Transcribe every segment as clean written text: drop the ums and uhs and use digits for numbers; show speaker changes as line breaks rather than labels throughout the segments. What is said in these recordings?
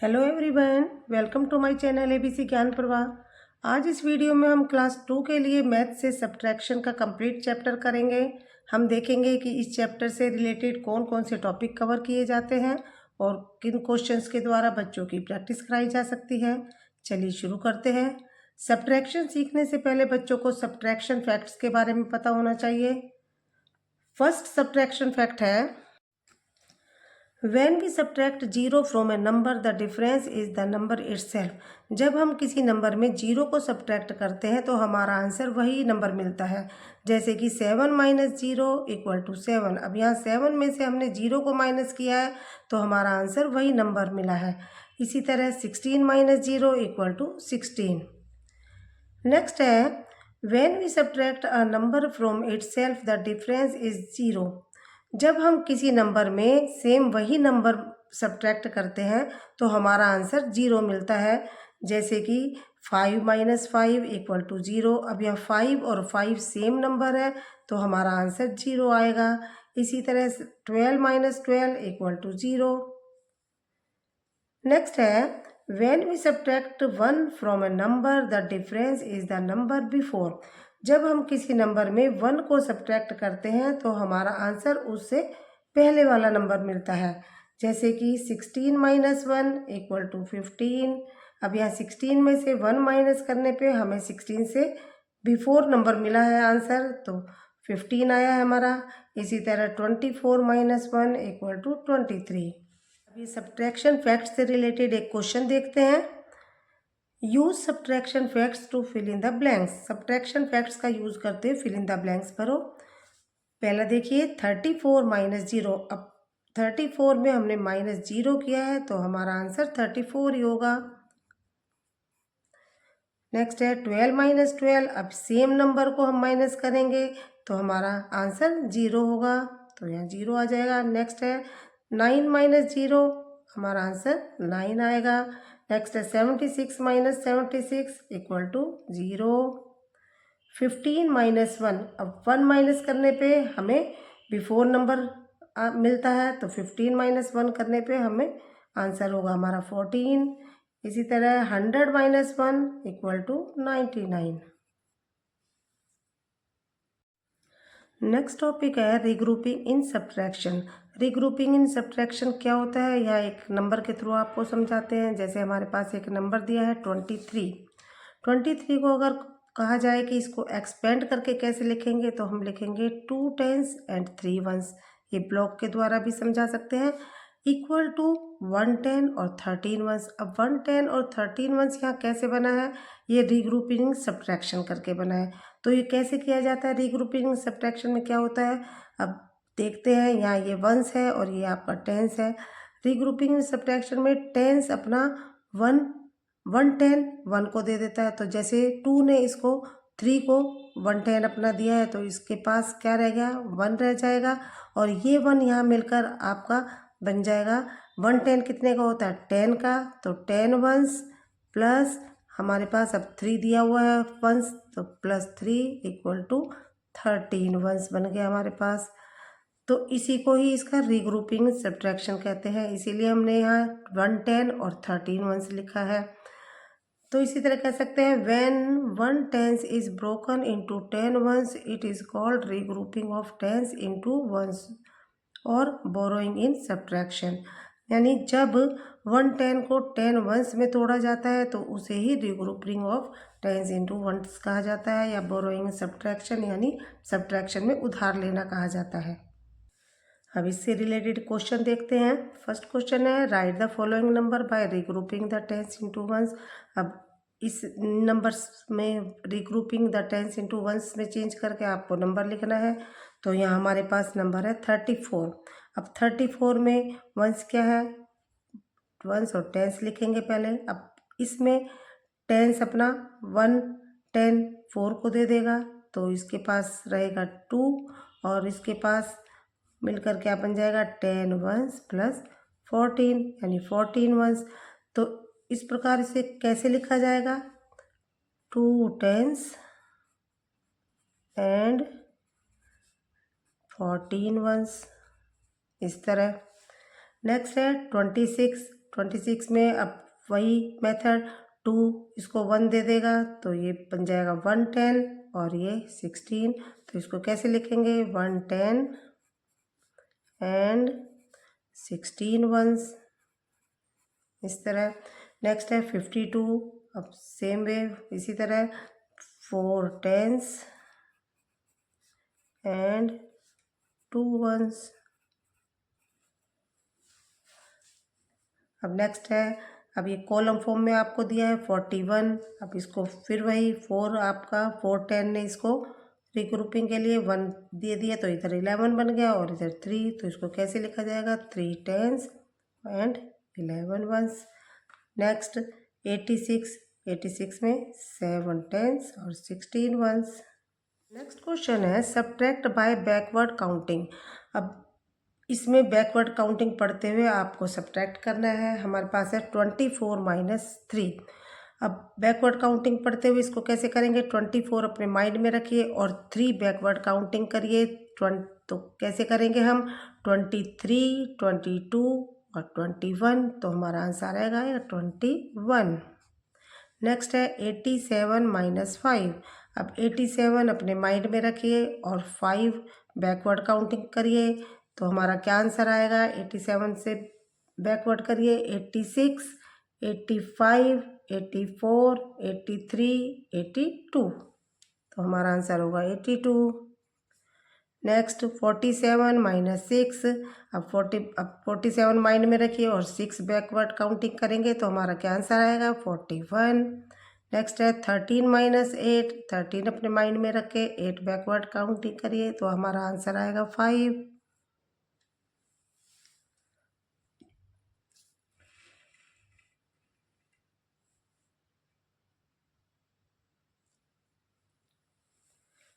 Hello everyone, welcome to my channel ABC Gyan Pravah. आज इस video में हम क्लास 2 के लिए मैथ से सब्ट्रैक्शन का कंप्लीट चैप्टर करेंगे। हम देखेंगे कि इस चैप्टर से रिलेटेड कौन कौन से टॉपिक कवर किए जाते हैं और किन क्वेश्चंस के द्वारा बच्चों की प्रैक्टिस कराई जा सकती है। चलिए शुरू करते हैं। सब्ट्रैक्शन सीखने से पहले बच्चों को सब्ट्रैक्शन फैक्ट्स के बारे में पता होना चाहिए। फर्स्ट सब्ट्रैक्शन फैक्ट है, When we subtract 0 from a number, the difference is the number itself. जब हम किसी नंबर में 0 को सब्ट्रैक्ट करते हैं तो हमारा आंसर वही नंबर मिलता है। जैसे कि 7 माइनस 0 इक्वल टू 7। अब यहाँ 7 में से हमने 0 को माइनस किया है तो हमारा आंसर वही नंबर मिला है। इसी तरह 16 माइनस 0 इक्वल टू 16। नेक्स्ट है, When we subtract a number from itself, the difference is 0. जब हम किसी नंबर में सेम वही नंबर सब्ट्रैक्ट करते हैं तो हमारा आंसर 0 मिलता है। जैसे कि 5 माइनस 5 इक्वल टू 0। अब यह 5 और 5 सेम नंबर है तो हमारा आंसर 0 आएगा। इसी तरह 12 माइनस 12 इक्वल टू 0। नेक्स्ट है, When we subtract 1 from a number, the difference is the number before. जब हम किसी नंबर में 1 को सब्ट्रैक्ट करते हैं तो हमारा आंसर उससे पहले वाला नंबर मिलता है। जैसे कि 16 माइनस 1 इक्वल टू 15। अब यहाँ 16 में से 1 माइनस करने पे हमें 16 से बिफोर नंबर मिला है आंसर, तो 15 आया है हमारा। इसी तरह 24 माइनस 1 इक्वल टू 23। अभी सब्ट्रैक्शन फैक्ट्स से रिलेटेड एक क्वेश्चन देखते हैं। Use subtraction facts to fill in the blanks. Subtraction facts का यूज करते हुए फिल इन द ब्लैंक्स भरो। पहला देखिए 34 माइनस 0। अब 34 में हमने माइनस 0 किया है तो हमारा आंसर 34 ही होगा। नेक्स्ट है 12 माइनस 12। अब सेम नंबर को हम माइनस करेंगे तो हमारा आंसर 0 होगा, तो यहाँ 0 आ जाएगा। नेक्स्ट है 9 माइनस 0, हमारा आंसर 9 आएगा। नेक्स्ट है 76 माइनस 76 इक्वल टू 0। 15 माइनस 1। अब 1 माइनस करने पे हमें बिफोर नंबर मिलता है तो 15 माइनस 1 करने पे हमें आंसर होगा हमारा 14। इसी तरह 100 minus 1 equal to 99। Next topic है regrouping in subtraction. Regrouping in subtraction क्या होता है, यह एक नंबर के थ्रू आपको समझाते हैं। जैसे हमारे पास एक नंबर दिया है 23। 23 को अगर कहा जाए कि इसको एक्सपेंड करके कैसे लिखेंगे तो हम लिखेंगे 2 10s एंड 3 1s। ये ब्लॉक के द्वारा भी समझा सकते हैं। इक्वल टू 1 10 और 13 1s। अब 1 10 और 13 1s यहाँ कैसे बना है, ये रिग्रुपिंग सब्ट्रैक्शन करके बना है। तो ये कैसे किया जाता है, रीग्रुपिंग सब्ट्रैक्शन में क्या होता है, अब देखते हैं। यहाँ ये 1s है और ये आपका 10s है। रीग्रुपिंग सब्ट्रैक्शन में 10s अपना 1 1 10 1 को दे देता है। तो जैसे 2 ने इसको 3 को 1 10 अपना दिया है तो इसके पास क्या रह गया, 1 रह जाएगा। और ये 1 यहाँ मिलकर आपका बन जाएगा 1 10 कितने का होता है, 10 का। तो 10 1s प्लस हमारे पास अब 3 दिया हुआ है 1s, तो प्लस 3 इक्वल टू 13 1s बन गया हमारे पास। तो इसी को ही इसका रीग्रुपिंग सब्ट्रैक्शन कहते हैं, इसीलिए हमने यहाँ 1 10 और 13 1s लिखा है। तो इसी तरह कह सकते हैं when 1 10s is broken into 10 1s, it is called regrouping of 10s into 1s और borrowing in subtraction। यानी जब 1 10 को 10 1s में तोड़ा जाता है तो उसे ही regrouping of 10s into 1s कहा जाता है, या बोरोइंग सब्ट्रैक्शन यानी सब्ट्रैक्शन में उधार लेना कहा जाता है। अब इससे रिलेटेड क्वेश्चन देखते हैं। फर्स्ट क्वेश्चन है right the following number by regrouping the 10s into 1s। अब इस नंबर्स में regrouping the 10s into 1s में चेंज करके आपको नंबर लिखना है। तो यहाँ हमारे पास नंबर है 34। अब 34 में 1s क्या है, 1s और 10s लिखेंगे पहले। अब इसमें 10s अपना 1 10 4 को दे देगा तो इसके पास रहेगा 2 और इसके पास मिलकर क्या बन जाएगा 10 1s प्लस 14 यानी 14 1s। तो इस प्रकार इसे कैसे लिखा जाएगा, 2 10s एंड 14 1s, इस तरह। नेक्स्ट है 26। 26 में अब वही मेथड 2 इसको 1 दे देगा तो ये बन जाएगा 110 और ये 16। तो इसको कैसे लिखेंगे 110 एंड 16 वंस, इस तरह। नेक्स्ट है 52, अब सेम वे इसी तरह 4 टेंस एंड 2 वंस। अब नेक्स्ट है, अब ये कॉलम फॉर्म में आपको दिया है 41, अब इसको फिर वही 4 आपका 4 10 ने इसको रिग्रुपिंग के लिए 1 दे दिया तो इधर 11 बन गया और इधर 3, तो इसको कैसे लिखा जाएगा 3 टेंस एंड 11 वंस। नेक्स्ट 86 में 7 टेंस और 16 वंस। नेक्स्ट क्वेश्चन है सब्ट्रैक्ट बाय बैकवर्ड काउंटिंग। अब इसमें बैकवर्ड काउंटिंग पढ़ते हुए आपको सब्ट्रैक्ट करना है। हमारे पास है 24 - 3। अब बैकवर्ड काउंटिंग पढ़ते हुए इसको कैसे करेंगे 24 अपने माइंड में रखिए और 3 बैकवर्ड काउंटिंग करिए। तो कैसे करेंगे हम 23, 22 और 21, तो हमारा आंसर आएगा 21। नेक्स्ट है 87 - 5। अब 87 अपने माइंड में रखिए और 5 बैकवर्ड काउंटिंग करिए, तो हमारा क्या आंसर आएगा 87 से बैकवर्ड करिए 86, 85, 84, 83, 82, तो हमारा आंसर होगा 82। नेक्स्ट 47 - 6। अब 47 माइंड में रखिए और 6 बैकवर्ड काउंटिंग करेंगे तो हमारा क्या आंसर आएगा 41। नेक्स्ट है 13 - 8। 13 अपने माइंड में रख के 8 बैकवर्ड काउंटिंग करिए तो हमारा आंसर आएगा 5।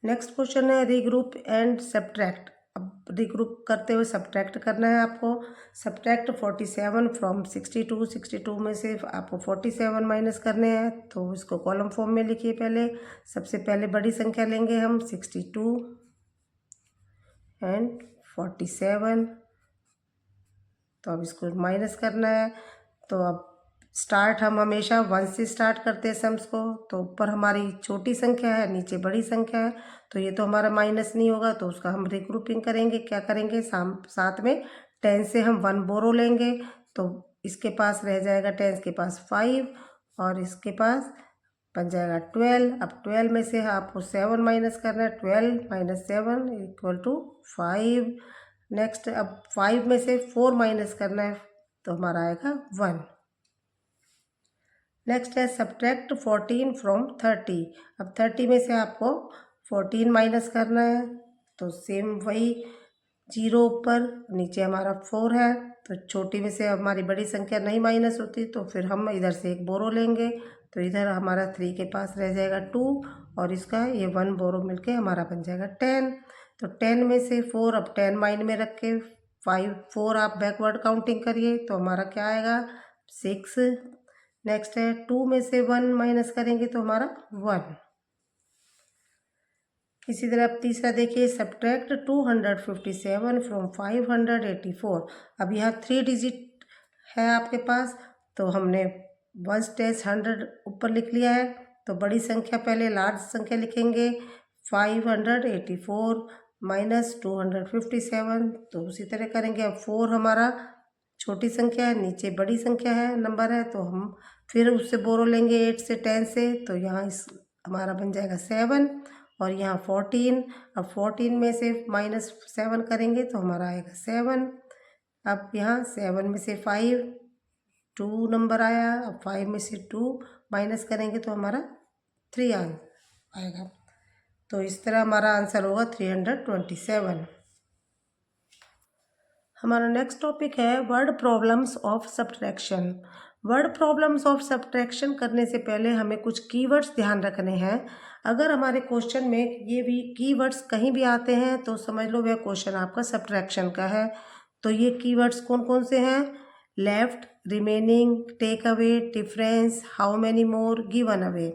नेक्स्ट क्वेश्चन है रीग्रुप एंड सब्ट्रैक्ट। अब रीग्रुप करते हुए सब्ट्रैक्ट करना है आपको। Subtract 47 from 62। 62 में से आपको 47 माइनस करने हैं, तो इसको कॉलम फॉर्म में लिखिए। पहले सबसे पहले बड़ी संख्या लेंगे हम 62 एंड 47, तो अब इसको माइनस करना है। तो अब स्टार्ट हम हमेशा 1 से स्टार्ट करते हैं सम्स को, तो ऊपर हमारी छोटी संख्या है नीचे बड़ी संख्या है, तो ये तो हमारा माइनस नहीं होगा, तो उसका हम रिग्रुपिंग करेंगे। क्या करेंगे साथ में 10 से हम 1 बोरो लेंगे, तो इसके पास रह जाएगा 10 के पास 5 और इसके पास बन जाएगा 12। अब 12 में से आपको 7 माइनस करना है, 12 - 7 = 5। नेक्स्ट अब 5 में से 4 माइनस करना है तो हमारा आएगा 1। नेक्स्ट है सब्ट्रैक्ट 14 फ्रॉम 30। अब 30 में से आपको 14 माइनस करना है, तो सेम वही 0 ऊपर नीचे हमारा 4 है, तो छोटी में से हमारी बड़ी संख्या नहीं माइनस होती, तो फिर हम इधर से एक बोरो लेंगे, तो इधर हमारा 3 के पास रह जाएगा 2 और इसका ये 1 बोरो मिलके हमारा बन जाएगा 10। तो 10 में से 4, अब 10 माइंड में रख के 4 आप बैकवर्ड काउंटिंग करिए तो हमारा क्या आएगा 6। नेक्स्ट है 2 में से 1 माइनस करेंगे तो हमारा 1। इसी तरह अब तीसरा देखिए सब्ट्रैक्ट 257 फ्रॉम 584। अब यहाँ 3 डिजिट है आपके पास, तो हमने 1/100 ऊपर लिख लिया है, तो बड़ी संख्या पहले लार्ज संख्या लिखेंगे 584 - 257, तो उसी तरह करेंगे। अब 4 हमारा छोटी संख्या है नीचे बड़ी संख्या है नंबर है, तो हम फिर उससे बोरो लेंगे 8 से 10 से, तो यहाँ इस हमारा बन जाएगा 7 और यहाँ 14। अब 14 में से -7 करेंगे तो हमारा आएगा 7। अब यहाँ 7 में से 5 2 नंबर आया, अब 5 में से 2 माइनस करेंगे तो हमारा 3 आएगा, तो इस तरह हमारा आंसर होगा 327। हमारा नेक्स्ट टॉपिक है word problems of subtraction. Word problems of subtraction करने से पहले हमें कुछ कीवर्ड्स ध्यान रखने हैं। अगर हमारे क्वेश्चन में ये भी कीवर्ड्स कहीं भी आते हैं तो समझ लो वह क्वेश्चन आपका सब्ट्रैक्शन का है। तो ये कीवर्ड्स कौन कौन से हैं, left, remaining, take away, difference, how many more, given away.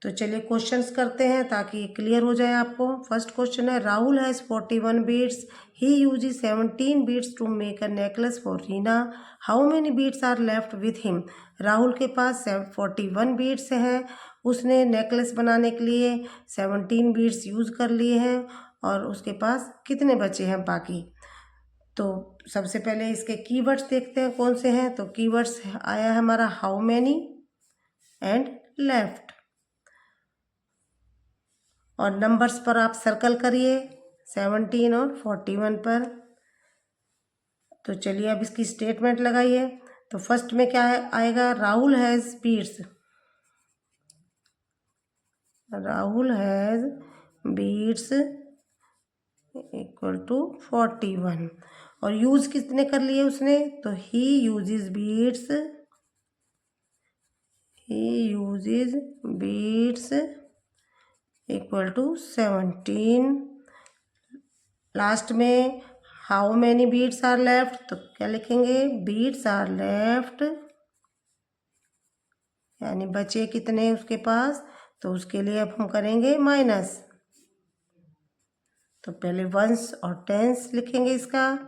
तो चलिए क्वेश्चंस करते हैं ताकि क्लियर हो जाए आपको। फर्स्ट क्वेश्चन है, Rahul has 41 beads, he uses 17 beads to make a necklace for Reena, how many beads are left with him. Rahul के पास 41 बीड्स हैं, उसने नेकलेस बनाने के लिए 17 बीड्स यूज़ कर लिए हैं और उसके पास कितने बचे हैं बाकी। तो सबसे पहले इसके कीवर्ड्स देखते हैं कौन से हैं। तो कीवर्ड्स आया है हमारा हाउ मैनी एंड लेफ्ट, और नंबर्स पर आप सर्कल करिए 17 और 41 पर। तो चलिए अब इसकी स्टेटमेंट लगाइए। तो फर्स्ट में क्या आएगा, Rahul has beads, Rahul has beads equal to 41, और यूज़ कितने कर लिए उसने, तो he uses beads equal to 17। Last में how many beads are left, तो क्या लिखेंगे, बीड्स आर लेफ्ट, यानी बचे कितने उसके पास। तो उसके लिए अब हम करेंगे माइनस। तो पहले वंस और टेंस लिखेंगे इसका।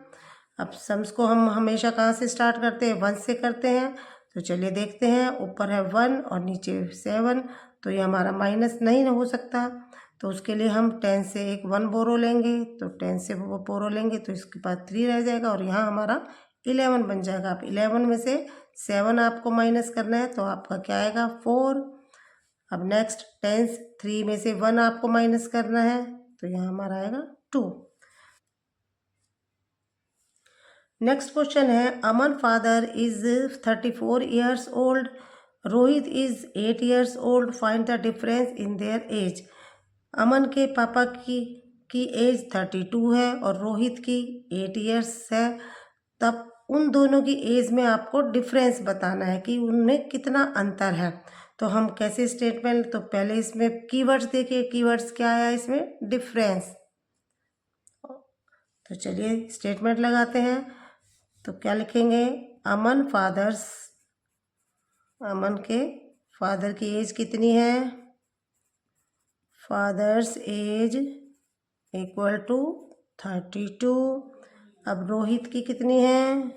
अब सम्स को हम हमेशा कहाँ से स्टार्ट करते हैं, वंस से करते हैं। तो चलिए देखते हैं, ऊपर है 1 और नीचे 7, तो ये हमारा माइनस नहीं हो सकता। तो उसके लिए हम 10 से एक 1 बोरो लेंगे, तो 10 से वो बोरो लेंगे तो इसके पास 3 रह जाएगा और यहाँ हमारा 11 बन जाएगा। आप 11 में से 7 आपको माइनस करना है, तो आपका क्या आएगा, 4। अब नेक्स्ट 10, 3 में से 1 आपको माइनस करना है, तो यहाँ हमारा आएगा 2। नेक्स्ट क्वेश्चन है, Aman father is 34 years old, Rohit is 8 years old, find the difference in their age. Aman के पापा की एज 32 है और रोहित की 8 ईयर्स है। तब उन दोनों की एज में आपको डिफरेंस बताना है कि उनमें कितना अंतर है। तो हम कैसे स्टेटमेंट, तो पहले इसमें कीवर्ड्स देखिए, कीवर्ड्स क्या आया इसमें, डिफरेंस। तो चलिए स्टेटमेंट लगाते हैं। तो क्या लिखेंगे, अमन के फादर की एज कितनी है, फादर्स एज इक्वल टू 32। अब रोहित की कितनी है,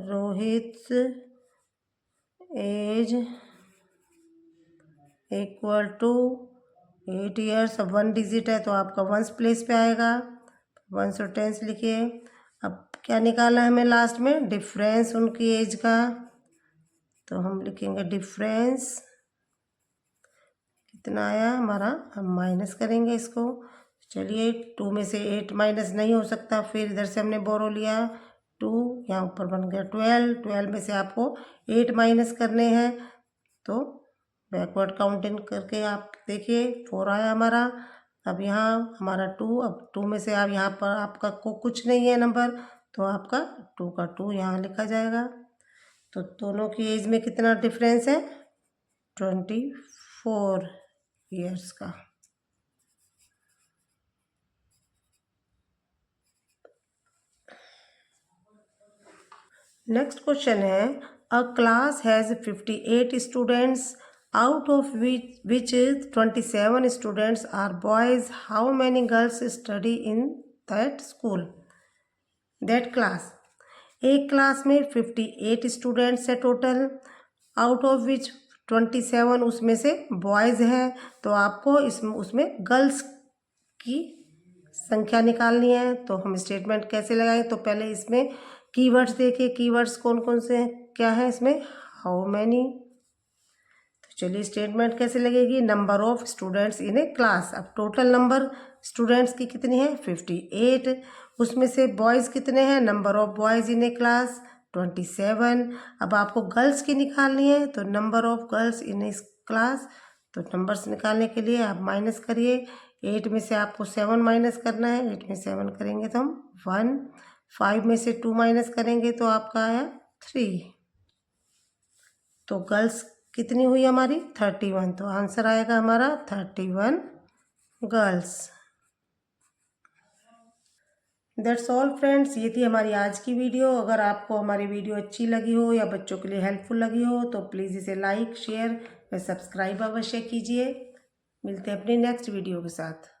Rohit age equal to 8 years. अब 1 डिजिट है तो आपका वंस प्लेस पे आएगा, वंस और टेंस लिखिए। अब क्या निकालना है हमें लास्ट में, डिफरेंस उनकी एज का। तो हम लिखेंगे डिफरेंस कितना आया हमारा, हम माइनस करेंगे इसको। चलिए 2 में से 8 माइनस नहीं हो सकता, फिर इधर से हमने बोरो लिया 2, यहाँ ऊपर बन गया 12 में से आपको 8 माइनस करने हैं। तो बैकवर्ड काउंटिंग करके आप देखिए 4 आया हमारा। अब यहाँ हमारा 2, अब 2 में से आप यहाँ पर आपका को कुछ नहीं है नंबर, तो आपका 2 का 2 यहाँ लिखा जाएगा। तो दोनों की एज में कितना डिफरेंस है, 24 ईयर्स का। नेक्स्ट क्वेश्चन है, a class has 58 students, out of which 27 students are boys, how many girls study in that school, that class. एक क्लास में 58 स्टूडेंट्स है टोटल, आउट ऑफ विच 27 उसमें से बॉयज़ हैं। तो आपको उसमें गर्ल्स की संख्या निकालनी है। तो हम स्टेटमेंट कैसे लगाएं, तो पहले इसमें कीवर्ड्स देखिए, कीवर्ड्स कौन कौन से हैं, क्या है इसमें, हाउ मैनी। तो चलिए स्टेटमेंट कैसे लगेगी, number of students in A class. अब टोटल नंबर स्टूडेंट्स की कितनी है, 58, उसमें से बॉयज़ कितने हैं, number of boys in A class 27। अब आपको गर्ल्स की निकालनी है, तो number of girls in A class. तो नंबर्स निकालने के लिए आप माइनस करिए, 8 में से आपको 7 माइनस करना है, 8 में 7 करेंगे तो हम 1, 5 में से 2 माइनस करेंगे तो आपका आया 3। तो गर्ल्स कितनी हुई हमारी, 31, तो आंसर आएगा हमारा 31 गर्ल्स। दैट्स ऑल फ्रेंड्स, ये थी हमारी आज की वीडियो। अगर आपको हमारी वीडियो अच्छी लगी हो या बच्चों के लिए हेल्पफुल लगी हो तो प्लीज़ इसे लाइक, शेयर वह सब्सक्राइब अवश्य कीजिए। मिलते हैं अपनी नेक्स्ट वीडियो के साथ।